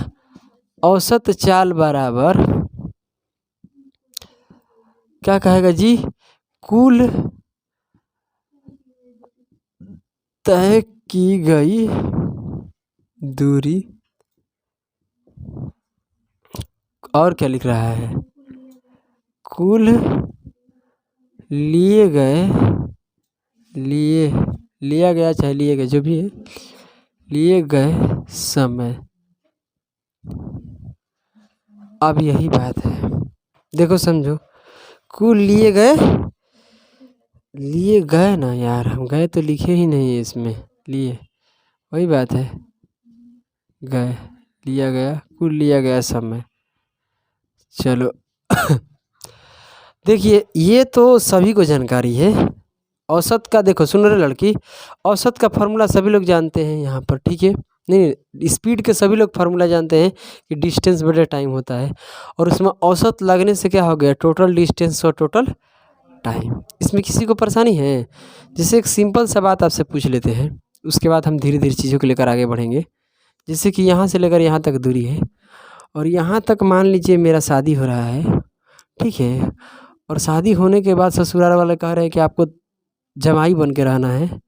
औसत चाल बराबर क्या कहेगा जी? कुल तय की गई दूरी और क्या लिख रहा है? कुल लिया गया चाहे लिए गए जो भी है, लिए गए समय। अब यही बात है, देखो समझो, कुल लिए गए ना यार, हम गए तो लिखे ही नहीं है इसमें, लिए वही बात है, गए लिया गया, कुल लिया गया समय। चलो देखिए ये तो सभी को जानकारी है। औसत का देखो, सुन रहे लड़की, औसत का फार्मूला सभी लोग जानते हैं यहाँ पर, ठीक है। नहीं स्पीड के सभी लोग फार्मूला जानते हैं कि डिस्टेंस बटे टाइम होता है, और उसमें औसत लगने से क्या हो गया? टोटल डिस्टेंस और टोटल टाइम। इसमें किसी को परेशानी है? जैसे एक सिंपल सा बात आपसे पूछ लेते हैं, उसके बाद हम धीरे धीरे चीज़ों को लेकर आगे बढ़ेंगे। जैसे कि यहाँ से लेकर यहाँ तक दूरी है, और यहाँ तक मान लीजिए मेरा शादी हो रहा है, ठीक है। और शादी होने के बाद ससुराल वाले कह रहे हैं कि आपको जमाई बन के रहना है,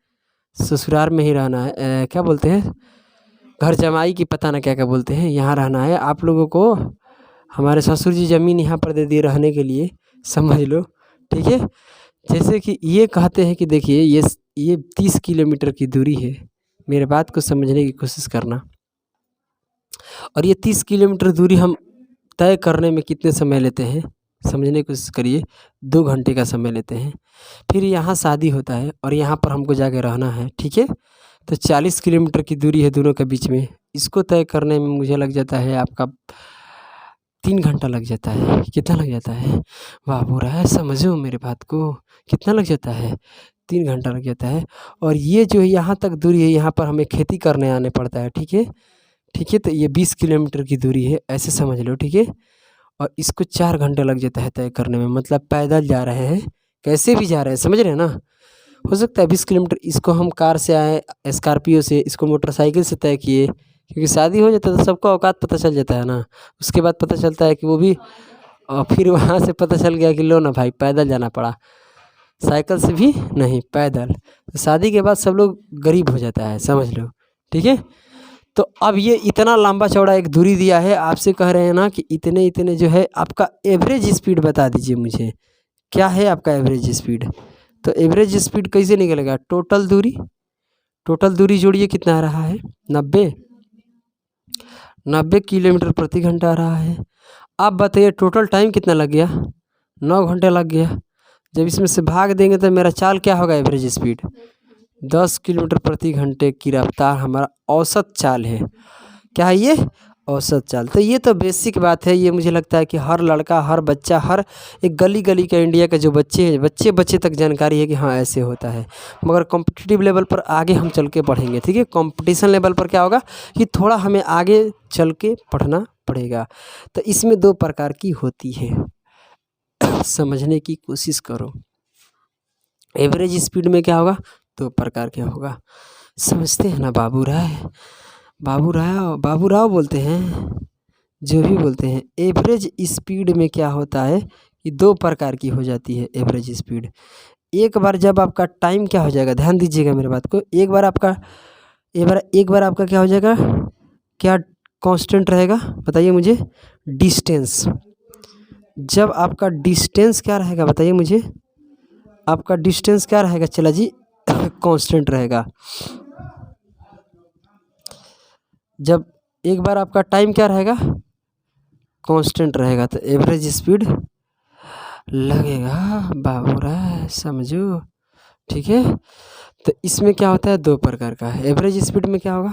ससुराल में ही रहना है, क्या बोलते हैं, घर जमाई की पता ना क्या क्या बोलते हैं, यहाँ रहना है। आप लोगों को हमारे ससुर जी ज़मीन यहाँ पर दे दिए रहने के लिए, समझ लो, ठीक है। जैसे कि ये कहते हैं कि देखिए ये 30 किलोमीटर की दूरी है, मेरे बात को समझने की कोशिश करना। और ये 30 किलोमीटर दूरी हम तय करने में कितने समय लेते हैं समझने की कोशिश करिए। 2 घंटे का समय लेते हैं। फिर यहाँ शादी होता है और यहाँ पर हमको जाके रहना है, ठीक है। तो 40 किलोमीटर की दूरी है दोनों के बीच में। इसको तय करने में मुझे लग जाता है आपका 3 घंटा लग जाता है। कितना लग जाता है? वाह बुरा है, समझो मेरे बात को। कितना लग जाता है? 3 घंटा लग जाता है। और ये जो यहाँ तक दूरी है, यहाँ पर हमें खेती करने आने पड़ता है, ठीक है। ठीक है, तो ये 20 किलोमीटर की दूरी है, ऐसे समझ लो, ठीक है। और इसको 4 घंटे लग जाता है तय करने में, मतलब पैदल जा रहे हैं, कैसे भी जा रहे हैं, समझ रहे हैं ना। हो सकता है 20 किलोमीटर इसको हम कार से आए, स्कॉर्पियो से, इसको मोटरसाइकिल से तय किए, क्योंकि शादी हो जाता है तो सबको औकात पता चल जाता है ना। उसके बाद पता चलता है कि वो भी फिर वहाँ से पता चल गया कि लो ना भाई पैदल जाना पड़ा, साइकिल से भी नहीं, पैदल। तो शादी के बाद सब लोग गरीब हो जाता है, समझ लो, ठीक है। तो अब ये इतना लंबा चौड़ा एक दूरी दिया है, आपसे कह रहे हैं ना कि इतने इतने जो है आपका एवरेज स्पीड बता दीजिए मुझे, क्या है आपका एवरेज स्पीड। तो एवरेज स्पीड कैसे निकलेगा? टोटल दूरी जोड़िए, कितना आ रहा है? 90 किलोमीटर प्रति घंटा आ रहा है। आप बताइए टोटल टाइम कितना लग गया? 9 घंटे लग गया। जब इसमें से भाग देंगे तो मेरा चाल क्या होगा? एवरेज स्पीड 10 किलोमीटर प्रति घंटे की रफ्तार हमारा औसत चाल है। क्या है ये? औसत चाल। तो ये तो बेसिक बात है, ये मुझे लगता है कि हर लड़का, हर बच्चा, हर एक गली गली के इंडिया के जो बच्चे हैं, बच्चे तक जानकारी है कि हाँ ऐसे होता है। मगर कॉम्पिटिटिव लेवल पर आगे हम चल के पढ़ेंगे, ठीक है। कंपटीशन लेवल पर क्या होगा कि थोड़ा हमें आगे चल के पढ़ना पड़ेगा। तो इसमें 2 प्रकार की होती है, समझने की कोशिश करो। एवरेज स्पीड में क्या होगा? 2 प्रकार के होगा, समझते हैं ना। बाबू राव बोलते हैं, जो भी बोलते हैं। एवरेज स्पीड में क्या होता है कि 2 प्रकार की हो जाती है एवरेज स्पीड। एक बार जब आपका टाइम क्या हो जाएगा, ध्यान दीजिएगा मेरे बात को। एक बार आपका क्या हो जाएगा, क्या कांस्टेंट रहेगा बताइए मुझे? डिस्टेंस। जब आपका डिस्टेंस क्या रहेगा बताइए मुझे? आपका डिस्टेंस क्या रहेगा? चला जी कांस्टेंट रहेगा। जब एक बार आपका टाइम क्या रहेगा? कांस्टेंट रहेगा, तो एवरेज स्पीड लगेगा। बाबूरा समझो, ठीक है। तो इसमें क्या होता है? 2 प्रकार का है। एवरेज स्पीड में क्या होगा,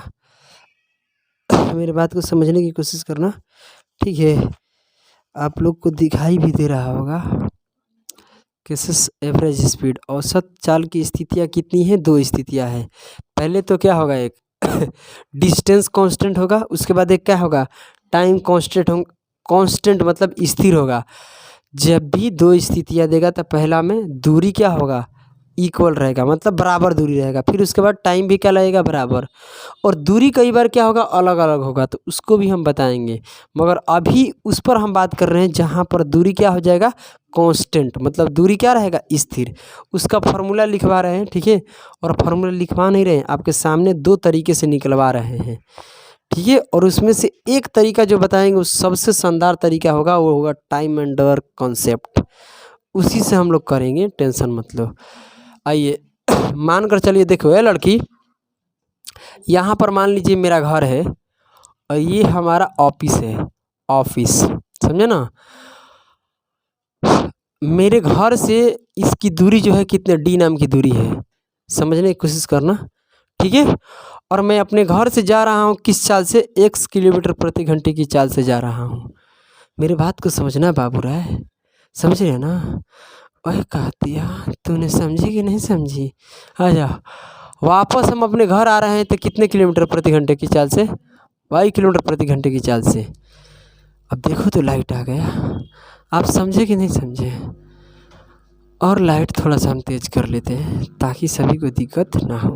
मेरी बात को समझने की कोशिश करना, ठीक है। आप लोग को दिखाई भी दे रहा होगा किस एवरेज स्पीड। औसत चाल की स्थितियाँ कितनी हैं? 2 स्थितियाँ हैं। पहले तो क्या होगा, एक डिस्टेंस कांस्टेंट होगा, उसके बाद एक क्या होगा, टाइम कांस्टेंट मतलब स्थिर होगा। जब भी 2 स्थितियाँ देगा तो पहला में दूरी क्या होगा? इक्वल रहेगा, मतलब बराबर दूरी रहेगा। फिर उसके बाद टाइम भी क्या लगेगा? बराबर। और दूरी कई बार क्या होगा? अलग अलग होगा, तो उसको भी हम बताएंगे। मगर अभी उस पर हम बात कर रहे हैं जहाँ पर दूरी क्या हो जाएगा? कांस्टेंट, मतलब दूरी क्या रहेगा? स्थिर। उसका फार्मूला लिखवा रहे हैं, ठीक है। और फार्मूला लिखवा नहीं रहे हैं, आपके सामने 2 तरीके से निकलवा रहे हैं, ठीक है। और उसमें से एक तरीका जो बताएंगे वो सबसे शानदार तरीका होगा, वो होगा टाइम एंड वर्क कॉन्सेप्ट। उसी से हम लोग करेंगे, टेंशन मत लो। आइए मान कर चलिए, देखो ये लड़की, यहाँ पर मान लीजिए मेरा घर है और ये हमारा ऑफिस है, ऑफिस, समझे ना। मेरे घर से इसकी दूरी जो है कितने d नाम की दूरी है, समझने की कोशिश करना, ठीक है। और मैं अपने घर से जा रहा हूँ किस चाल से? x किलोमीटर प्रति घंटे की चाल से जा रहा हूँ। मेरी बात को समझना बाबू राय, समझ रहे ना। ओए कहतिया, तूने समझी कि नहीं समझी? आ जा। वापस हम अपने घर आ रहे हैं तो कितने किलोमीटर प्रति घंटे की चाल से? 22 किलोमीटर प्रति घंटे की चाल से। अब देखो तो लाइट आ गया, आप समझे कि नहीं समझे? और लाइट थोड़ा सा हम तेज़ कर लेते हैं ताकि सभी को दिक्कत ना हो।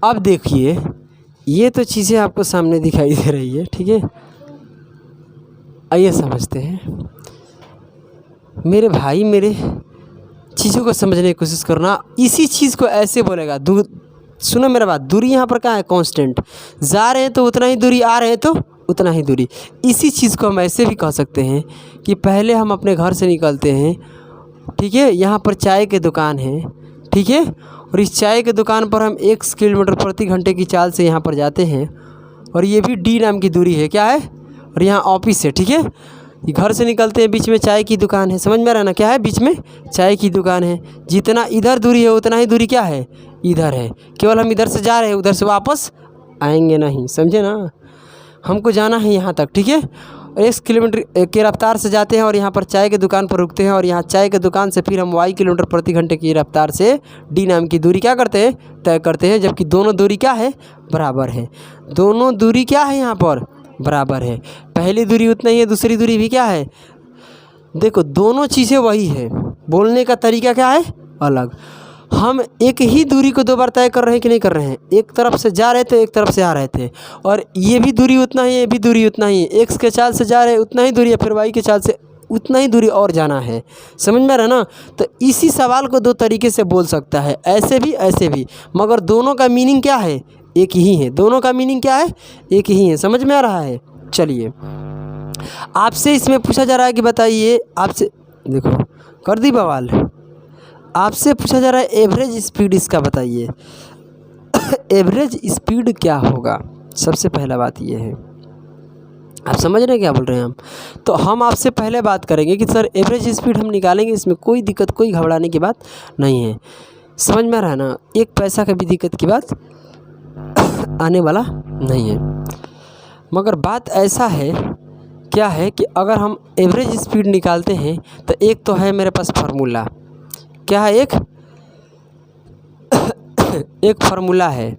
अब देखिए ये तो चीज़ें आपको सामने दिखाई दे रही है, ठीक है। आइए समझते हैं मेरे भाई, मेरे चीज़ों को समझने की कोशिश करना। इसी चीज़ को ऐसे बोलेगा, सुनो मेरा बात, दूरी यहाँ पर क्या है? कांस्टेंट। जा रहे हैं तो उतना ही दूरी, आ रहे हैं तो उतना ही दूरी। इसी चीज़ को हम ऐसे भी कह सकते हैं कि पहले हम अपने घर से निकलते हैं, ठीक है। यहाँ पर चाय की दुकान है, ठीक है। और इस चाय की दुकान पर हम 1 किलोमीटर प्रति घंटे की चाल से यहाँ पर जाते हैं। और ये भी d नाम की दूरी है, क्या है? और यहाँ ऑफिस है, ठीक है। ये घर से निकलते हैं, बीच में चाय की दुकान है, समझ में आ रहा है ना, क्या है बीच में चाय की दुकान है। जितना इधर दूरी है उतना ही दूरी क्या है इधर है, केवल हम इधर से जा रहे हैं, उधर से वापस आएंगे नहीं, समझे ना। हमको जाना है यहाँ तक, ठीक है। 1 किलोमीटर के रफ्तार से जाते हैं और यहाँ पर चाय की दुकान पर रुकते हैं और यहाँ चाय की दुकान से फिर हम y किलोमीटर प्रति घंटे की रफ्तार से d नाम की दूरी क्या करते हैं तय करते हैं, जबकि दोनों दूरी क्या है बराबर है। दोनों दूरी क्या है यहाँ पर बराबर है। पहली दूरी उतना ही है, दूसरी दूरी भी क्या है। देखो दोनों चीज़ें वही है, बोलने का तरीका क्या है अलग। हम एक ही दूरी को 2 बार तय कर रहे हैं कि नहीं कर रहे हैं। एक तरफ से जा रहे थे, एक तरफ से आ रहे थे, और ये भी दूरी उतना ही, ये भी दूरी उतना ही। एक्स के चाल से जा रहे हैं उतना ही दूरी है, फिर वाई के चाल से उतना ही दूरी और जाना है, समझ में आ रहा है ना। तो इसी सवाल को 2 तरीके से बोल सकता है, ऐसे भी ऐसे भी, मगर दोनों का मीनिंग क्या है एक ही है। दोनों का मीनिंग क्या है एक ही है, समझ में आ रहा है। चलिए आपसे इसमें पूछा जा रहा है कि बताइए, आपसे देखो कर दी बवाल, आपसे पूछा जा रहा है एवरेज स्पीड इसका बताइए। एवरेज स्पीड क्या होगा, सबसे पहला बात ये है। आप समझ रहे हैं क्या बोल रहे हैं हम। तो हम आपसे पहले बात करेंगे कि सर एवरेज स्पीड हम निकालेंगे, इसमें कोई दिक्कत, कोई घबराने की बात नहीं है, समझ में आ रहा है ना। 1 पैसा का भी दिक्कत की बात आने वाला नहीं है। मगर बात ऐसा है, क्या है कि अगर हम एवरेज स्पीड निकालते हैं तो एक तो है मेरे पास फार्मूला, क्या है एक फार्मूला है।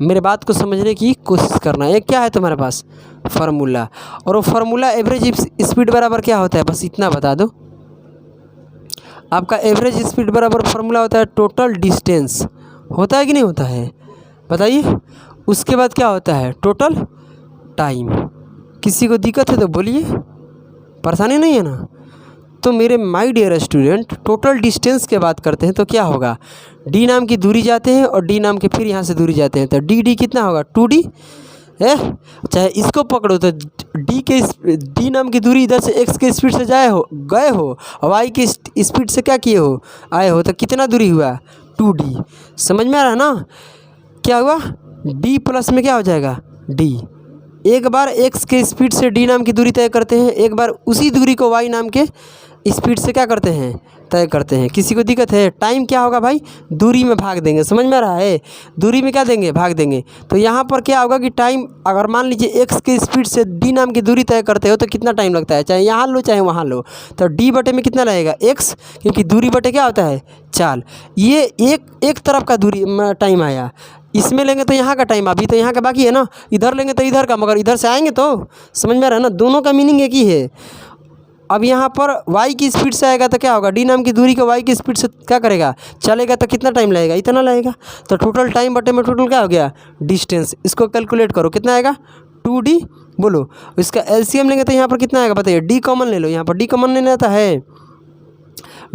मेरे बात को समझने की कोशिश करना। एक क्या है तुम्हारे पास फार्मूला, और वो फार्मूला एवरेज स्पीड बराबर क्या होता है, बस इतना बता दो। आपका एवरेज स्पीड बराबर फार्मूला होता है टोटल डिस्टेंस, होता है कि नहीं होता है बताइए। उसके बाद क्या होता है टोटल टाइम। किसी को दिक्कत है तो बोलिए, परेशानी नहीं है ना। तो मेरे my dear student, total distance की बात करते हैं तो क्या होगा, डी नाम की दूरी जाते हैं और डी नाम के फिर यहाँ से दूरी जाते हैं, तो डी कितना होगा 2d है। चाहे इसको पकड़ो तो डी नाम की दूरी इधर से x के स्पीड से गए हो और y की स्पीड से क्या किए हो आए हो, तो कितना दूरी हुआ 2d। समझ में आ रहा है ना। क्या हुआ d प्लस में क्या हो जाएगा d। एक बार x के स्पीड से d नाम की दूरी तय करते हैं, एक बार उसी दूरी को y नाम के स्पीड से क्या करते हैं तय करते हैं। किसी को दिक्कत है। टाइम क्या होगा भाई, दूरी में भाग देंगे, समझ में आ रहा है। दूरी में क्या देंगे भाग देंगे। तो यहाँ पर क्या होगा कि टाइम, अगर मान लीजिए x के स्पीड से d नाम की दूरी तय करते हो तो कितना टाइम लगता है, चाहे यहाँ लो चाहे वहाँ लो, तो d बटे में कितना लगेगा x, क्योंकि दूरी बटे क्या होता है चाल। ये एक तरफ का दूरी टाइम आया, इसमें लेंगे तो यहाँ का टाइम, अभी तो यहाँ का बाकी है ना, इधर लेंगे तो इधर का, मगर इधर से आएंगे तो, समझ में आ रहा है ना। दोनों का मीनिंग एक ही है। अब यहाँ पर y की स्पीड से आएगा तो क्या होगा, d नाम की दूरी को y की स्पीड से क्या करेगा चलेगा, तो कितना टाइम लगेगा इतना लगेगा। तो टोटल टाइम बटे में टोटल क्या हो गया डिस्टेंस। इसको कैलकुलेट करो कितना आएगा 2d। बोलो इसका एलसीएम लेंगे तो यहाँ पर कितना आएगा बताइए। d कॉमन ले लो, यहाँ पर d कॉमन लेना आता है,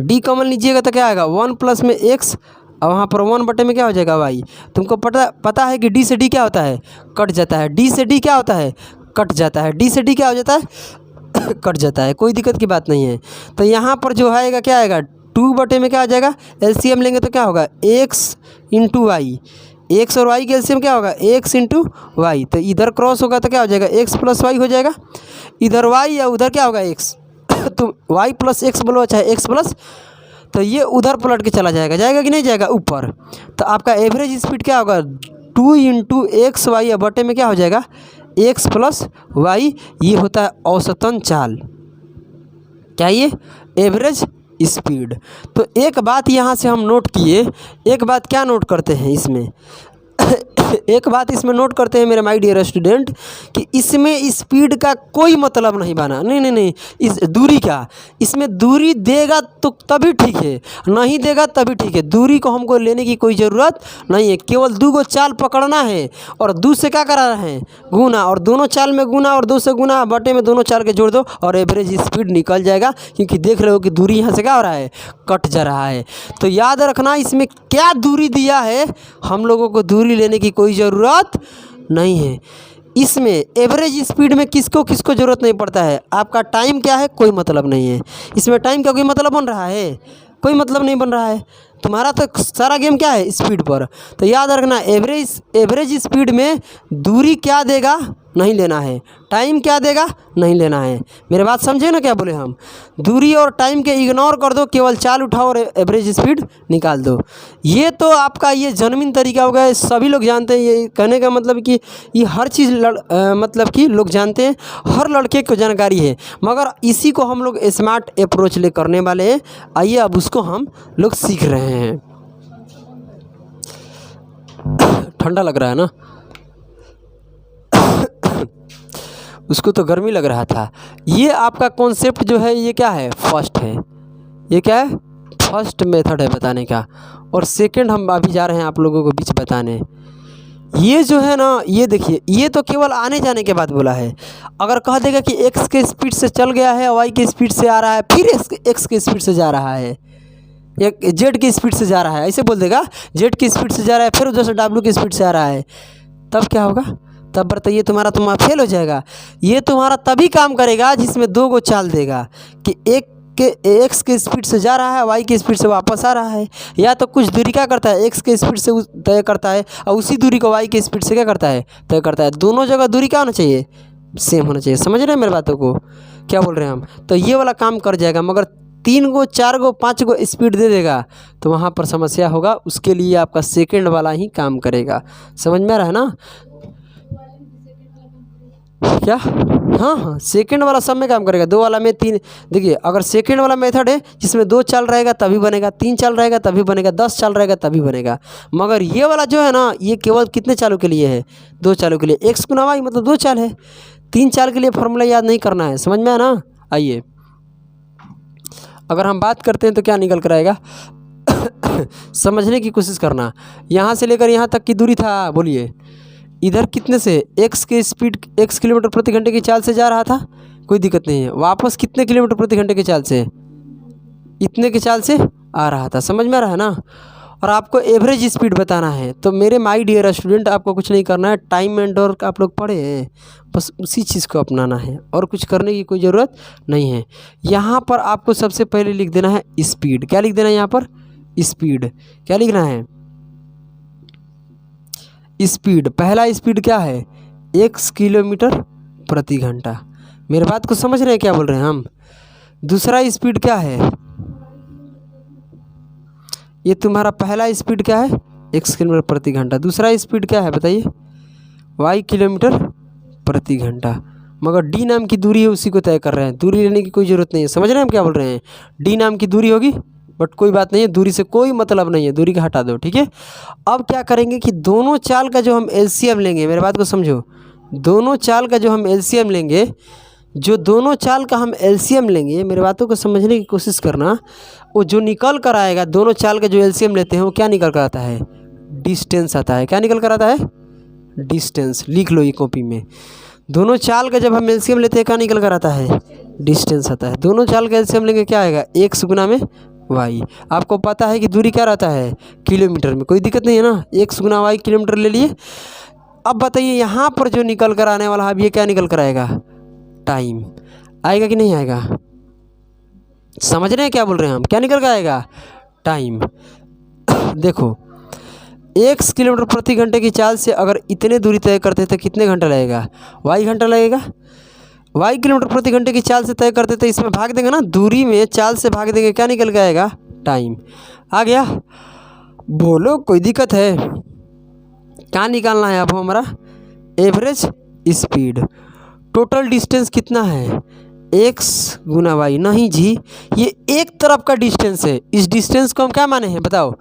d कॉमन लीजिएगा तो क्या आएगा 1 प्लस में x, और वहाँ पर 1 बटे में क्या हो जाएगा y। तुमको पता है कि d से d क्या होता है कट जाता है, d से d क्या होता है कट जाता है, d से d क्या हो जाता है कट जाता है, कोई दिक्कत की बात नहीं है। तो यहाँ पर जो आएगा क्या आएगा 2 बटे में क्या आ जाएगा, एलसीएम लेंगे तो क्या होगा x इंटू वाई। एक्स और वाई का एलसीएम क्या होगा x इंटू वाई। तो इधर क्रॉस होगा तो क्या हो जाएगा x प्लस वाई हो जाएगा, इधर y या उधर क्या होगा x। तो y प्लस एक्स बोलो, चाहे x प्लस, तो ये उधर पलट के चला जाएगा, जाएगा कि नहीं जाएगा ऊपर। तो आपका एवरेज स्पीड क्या होगा 2 इंटू एक्स वाई, या बटे में क्या हो जाएगा x प्लस वाई। ये होता है औसतन चाल, क्या ये एवरेज स्पीड। तो एक बात यहाँ से हम नोट किए, एक बात क्या नोट करते हैं इसमें एक बात इसमें नोट करते हैं मेरे माय डियर स्टूडेंट, कि इसमें स्पीड का कोई मतलब नहीं बना। नहीं, इस दूरी का, इसमें दूरी देगा तो तभी ठीक है, नहीं देगा तभी ठीक है। दूरी को हमको लेने की कोई ज़रूरत नहीं है, केवल 2 गो चाल पकड़ना है और 2 से क्या करा रहे हैं गुना, और दोनों चाल में गुना और 2 से गुना, बटे में दोनों चाल के जोड़ दो और एवरेज स्पीड निकल जाएगा। क्योंकि देख रहे हो कि दूरी यहाँ से क्या हो रहा है कट जा रहा है। तो याद रखना इसमें क्या दूरी दिया है, हम लोगों को दूरी लेने की कोई ज़रूरत नहीं है। इसमें एवरेज स्पीड में किसको ज़रूरत नहीं पड़ता है। आपका टाइम क्या है कोई मतलब नहीं है, इसमें टाइम का कोई मतलब बन रहा है, कोई मतलब नहीं बन रहा है। तुम्हारा तो सारा गेम क्या है स्पीड पर। तो याद रखना एवरेज स्पीड में दूरी क्या देगा नहीं लेना है। टाइम क्या देगा, नहीं लेना है। मेरे बात समझे ना क्या बोले हम? दूरी और टाइम के इग्नोर कर दो, केवल चाल उठाओ और एवरेज स्पीड निकाल दो। ये तो आपका ये जन्मन तरीका हो गया, सभी लोग जानते हैं। ये कहने का मतलब कि ये हर चीज़ मतलब कि लोग जानते हैं, हर लड़के को जानकारी है, मगर इसी को हम लोग स्मार्ट अप्रोच ले करने वाले हैं। आइए अब उसको हम लोग सीख रहे हैं। ठंडा लग रहा है ना, उसको तो गर्मी लग रहा था। ये आपका कॉन्सेप्ट जो है ये क्या है, फर्स्ट है। ये क्या है, फर्स्ट मेथड है बताने का, और सेकंड हम अभी जा रहे हैं आप लोगों को बीच बताने। ये जो है ना, ये देखिए, ये तो केवल आने जाने के बाद बोला है। अगर कह देगा कि एक्स के स्पीड से चल गया है, वाई के स्पीड से आ रहा है, फिर एक्स के स्पीड से जा रहा है, एक जेड की स्पीड से जा रहा है, ऐसे बोल देगा जेड की स्पीड से जा रहा है, फिर उधर से डब्ल्यू की स्पीड से आ रहा है, तब क्या होगा? तब बताइए, तुम्हारा फेल हो जाएगा। ये तुम्हारा तभी काम करेगा जिसमें दो को चाल देगा कि एक के एक्स के स्पीड से जा रहा है, वाई की स्पीड से वापस आ रहा है, या तो कुछ दूरी क्या करता है, एक्स के स्पीड से तय करता है, और उसी दूरी को वाई के स्पीड से क्या करता है, तय करता है। दोनों जगह दूरी क्या होना चाहिए, सेम होना चाहिए। समझ रहे हैं मेरी बातों को, क्या बोल रहे हैं हम? तो ये वाला काम कर जाएगा, मगर 3 गो 4 गो 5 गो स्पीड दे देगा तो वहाँ पर समस्या होगा। उसके लिए आपका सेकंड वाला ही काम करेगा। समझ में आ रहा है ना क्या? हाँ, सेकंड वाला सब में काम करेगा, दो वाला में तीन। देखिए, अगर सेकंड वाला मेथड है जिसमें 2 चाल रहेगा तभी बनेगा, 3 चाल रहेगा तभी बनेगा, 10 चाल रहेगा तभी बनेगा। मगर ये वाला जो है ना, ये केवल कितने चालों के लिए है, 2 चालों के लिए। एक्स गुना वाई मतलब 2 चाल है, 3 चाल के लिए फॉर्मूला याद नहीं करना है। समझ में आया ना? आइए, अगर हम बात करते हैं तो क्या निकल कर आएगा समझने की कोशिश करना। यहाँ से लेकर यहाँ तक की दूरी था, बोलिए इधर कितने से, एक्स के स्पीड, एक्स किलोमीटर प्रति घंटे की चाल से जा रहा था, कोई दिक्कत नहीं है। वापस कितने किलोमीटर प्रति घंटे की चाल से, इतने की चाल से आ रहा था। समझ में आ रहा है ना? और आपको एवरेज स्पीड बताना है। तो मेरे माय डियर स्टूडेंट, आपको कुछ नहीं करना है, टाइम एंड और आप लोग पढ़े हैं, बस उसी चीज़ को अपनाना है और कुछ करने की कोई ज़रूरत नहीं है। यहाँ पर आपको सबसे पहले लिख देना है स्पीड। क्या लिख देना है यहाँ पर? स्पीड। क्या लिखना है? स्पीड। पहला स्पीड क्या है, x किलोमीटर प्रति घंटा। मेरे बात को समझ रहे हैं क्या बोल रहे हैं हम? दूसरा स्पीड क्या है, ये तुम्हारा पहला स्पीड क्या है, x किलोमीटर प्रति घंटा। दूसरा स्पीड क्या है बताइए, y किलोमीटर प्रति घंटा। मगर d नाम की दूरी है, उसी को तय कर रहे हैं। दूरी लेने की कोई ज़रूरत नहीं है। समझ रहे हैं हम क्या बोल रहे हैं? d नाम की दूरी होगी, बट कोई बात नहीं है, दूरी से कोई मतलब नहीं है, दूरी का हटा दो, ठीक है। अब क्या करेंगे कि दोनों चाल का जो हम एलसीएम लेंगे, मेरे बात को समझो, दोनों चाल का जो हम एलसीएम लेंगे, जो दोनों चाल का हम एलसीएम लेंगे, मेरे बातों को समझने की कोशिश करना। वो जो निकल कर आएगा, दोनों चाल का जो एलसीएम लेते हैं, वो क्या निकल कर आता है, डिस्टेंस आता है। क्या निकल कर आता है, डिस्टेंस। लिख लो ये कॉपी में। दोनों चाल का जब हम एलसीएम लेते हैं, क्या निकल कर आता है, डिस्टेंस आता है। दोनों चाल का एलसीएम लेंगे, क्या आएगा, x गुना में y। आपको पता है कि दूरी क्या रहता है, किलोमीटर में, कोई दिक्कत नहीं है ना। x गुना y किलोमीटर ले लिए। अब बताइए, यहाँ पर जो निकल कर आने वाला है, अब ये क्या निकल कर आएगा, टाइम। आएगा कि नहीं आएगा? समझ रहे हैं क्या बोल रहे हैं हम? क्या निकल कर आएगा, टाइम। देखो, x किलोमीटर प्रति घंटे की चाल से अगर इतने दूरी तय करते हैं तो कितने घंटा लगेगा, y घंटा लगेगा। y किलोमीटर प्रति घंटे की चाल से तय करते तो इसमें भाग देंगे ना, दूरी में चाल से भाग देंगे, क्या निकल के आएगा, टाइम। आ गया? बोलो, कोई दिक्कत है? क्या निकालना है अब हमारा, एवरेज स्पीड। टोटल डिस्टेंस कितना है, x गुना वाई। नहीं जी, ये एक तरफ का डिस्टेंस है। इस डिस्टेंस को हम क्या माने हैं बताओ,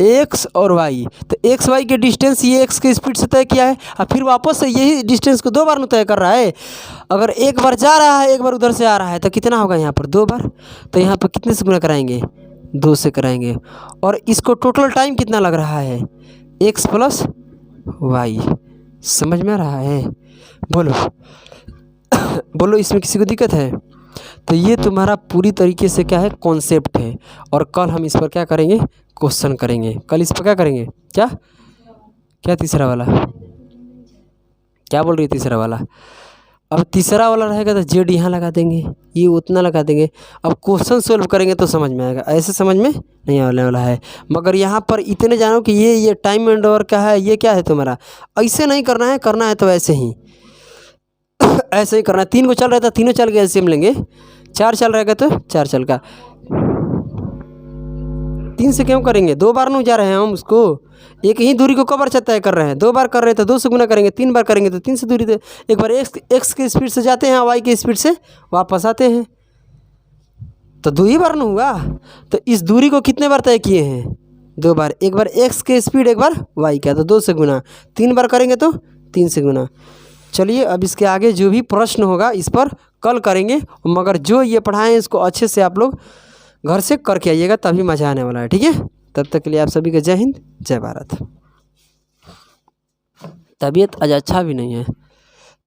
x और y। तो x y के डिस्टेंस ये x के स्पीड से तय किया है, और फिर वापस से यही डिस्टेंस को 2 बार में तय कर रहा है। अगर एक बार जा रहा है, एक बार उधर से आ रहा है, तो कितना होगा यहाँ पर, 2 बार। तो यहाँ पर कितने से गुना कराएंगे, 2 से कराएंगे। और इसको टोटल टाइम कितना लग रहा है, x प्लस वाई। समझ में आ रहा है? बोलो बोलो, इसमें किसी को दिक्कत है? तो ये तुम्हारा पूरी तरीके से क्या है, कॉन्सेप्ट है। और कल हम इस पर क्या करेंगे, क्वेश्चन करेंगे। कल इस पर क्या करेंगे, क्या क्या तीसरा वाला, क्या बोल रही है तीसरा वाला? अब तीसरा वाला रहेगा तो जेड यहाँ लगा देंगे, ये उतना लगा देंगे। अब क्वेश्चन सोल्व करेंगे तो समझ में आएगा, ऐसे समझ में नहीं आने वाला है। मगर यहाँ पर इतने जानो कि ये टाइम एंड ओवर क्या है, ये क्या है तुम्हारा, ऐसे नहीं करना है, करना है तो ऐसे ही। ऐसे ही करना है। 3 को चल रहा था, तीनों चल के एलसीएम लेंगे। 4 चल रहेगा तो 4 चल का 3 से क्यों करेंगे, 2 बार नहीं जा रहे हैं हम उसको। एक ही दूरी को कबर तय कर रहे हैं, 2 बार कर रहे हैं तो 2 से गुना करेंगे, 3 बार करेंगे तो 3 से दूरी दे। एक बार एक्स की स्पीड से जाते हैं, वाई की स्पीड से वापस आते हैं, तो 2 ही बार न हुआ। तो इस दूरी को कितने बार तय किए हैं, 2 बार। एक बार एक्स की स्पीड, एक बार वाई का, तो 2 से गुना। 3 बार करेंगे तो 3 से गुना। चलिए अब इसके आगे जो भी प्रश्न होगा इस पर कल करेंगे, मगर जो ये पढ़ाएं इसको अच्छे से आप लोग घर से करके आइएगा, तभी मज़ा आने वाला है। ठीक है, तब तक के लिए आप सभी का जय हिंद, जय भारत। तबीयत आज अच्छा भी नहीं है।